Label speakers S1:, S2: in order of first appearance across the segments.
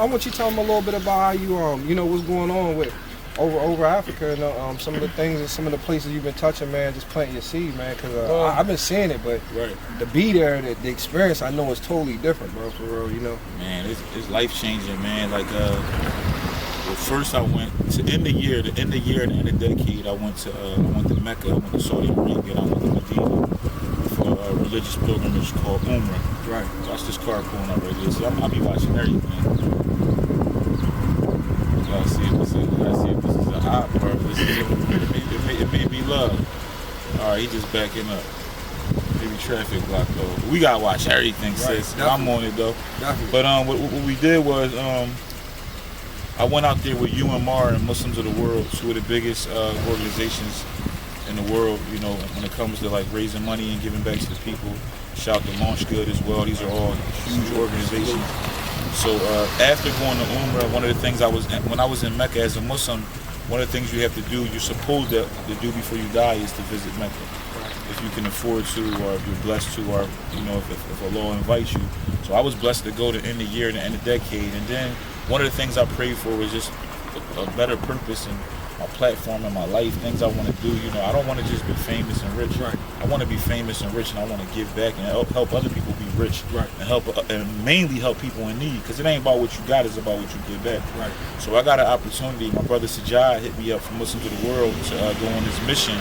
S1: I want you to tell them a little bit about how you know, what's going on with over Africa and some of the things and some of the places you've been touching, man. Just planting your seed, man. Cause I've been seeing it, but to be there, the experience, I know is totally different, bro. For real, you know.
S2: Man, it's life changing, man. Like, well, first I went to end the year, and end of the decade. I went to Mecca, I went to Saudi Arabia, I went to Medina for a religious pilgrimage called Umrah.
S1: Right.
S2: Watch this car pulling up right here. See, I'll be watching everything. I see if this is a hot part. It made me love. All right, he just backing up. Maybe traffic block though. We gotta watch everything, sis. I'm on it though.
S1: Definitely.
S2: But what we did was I went out there with UMR and Muslims of the World, two of the biggest organizations in the world. You know, when it comes to like raising money and giving back to the people. Shout out to Launch Good as well. These are all huge organizations. So after going to Umrah, one of the things when I was in Mecca as a Muslim, one of the things you have to do, you're supposed to do before you die is to visit Mecca. If you can afford to, or if you're blessed to, or you know, if Allah invites you. So I was blessed to go to end the year and end the decade. And then one of the things I prayed for was just a better purpose in my platform and my life, things I want to do. You know, I don't want to just be famous and rich.
S1: Right.
S2: I want to be famous and rich, and I want to give back and help other people be rich.
S1: Right.
S2: And mainly help people in need, because it ain't about what you got, it's about what you give back.
S1: Right.
S2: So I got an opportunity. My brother Sajjad hit me up from Muslims of the World to go on this mission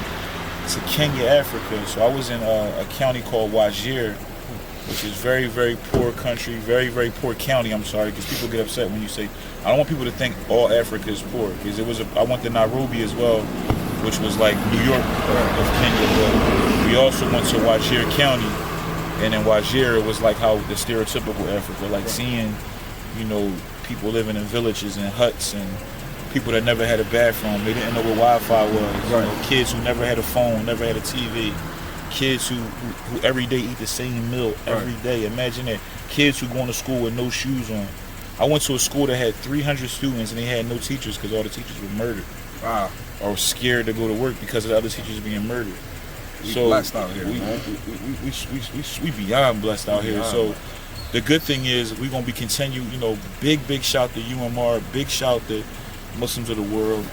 S2: to Kenya, Africa. So I was in a county called Wajir, which is very, very poor country, very, very poor county. I'm sorry, because people get upset when you say. I don't want people to think all Africa is poor, because I went to Nairobi as well, which was like New York of Kenya. But we also went to Wajir County, and in Wajir it was like how the stereotypical Africa, like seeing, you know, people living in villages and huts and people that never had a bathroom. They didn't know what Wi-Fi was.
S1: Right.
S2: You know, kids who never had a phone, never had a TV. Kids who every day eat the same meal every day. Imagine that. Kids who going to school with no shoes on. I went to a school that had 300 students and they had no teachers because all the teachers were murdered.
S1: Wow.
S2: Or scared to go to work because of the other teachers being murdered.
S1: We blessed out here, man.
S2: We beyond blessed out here. So the good thing is we're gonna be continue. You know, big shout to UMR. Big shout to Muslims of the World.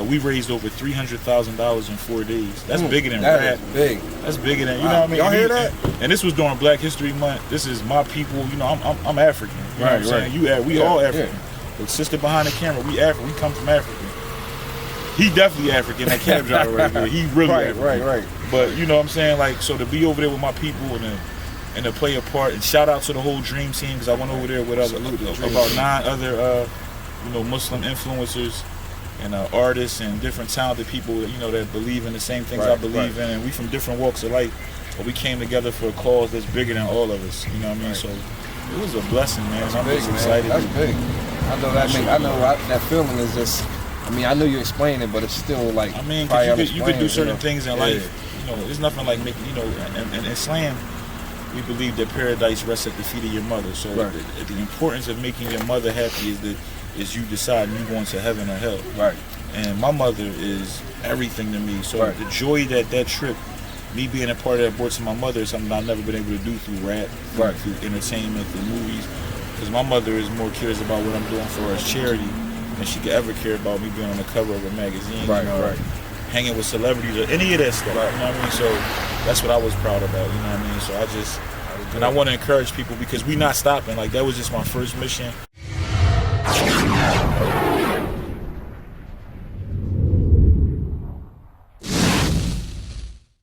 S2: We raised over $300,000 in 4 days. That's bigger than rap.
S1: That is big.
S2: That's bigger than, you know what I mean?
S1: Y'all hear that?
S2: And this was during Black History Month. This is my people. You know, I'm African. You know what I'm saying? We all African. The sister behind the camera, we African. We come from Africa. He definitely African. That cab driver right there. He really African.
S1: Right.
S2: But you know what I'm saying? Like, so to be over there with my people and to play a part, and shout out to the whole Dream Team, because I went over there with about 9 other you know, Muslim influencers and artists and different talented people, you know, that believe in the same things I believe in, and we from different walks of life, but we came together for a cause that's bigger than all of us. You know what I mean? So it was a blessing, man. I'm
S1: big,
S2: just excited.
S1: That's big. I know that feeling is just. I mean, I know you explain it, but it's still like.
S2: I mean, cause you could do certain things in life. You know, there's nothing like making. You know, and in Islam, we believe that paradise rests at the feet of your mother. So the importance of making your mother happy is you deciding you going to heaven or hell.
S1: Right.
S2: And my mother is everything to me. So the joy that trip, me being a part of that brought to my mother, is something I've never been able to do through rap, through entertainment, through movies. Because my mother is more curious about what I'm doing for her as charity than she could ever care about me being on the cover of a magazine, hanging with celebrities or any of that stuff. You know what I mean? So that's what I was proud about. You know what I mean? So and I want to encourage people, because we not stopping. Like, that was just my first mission.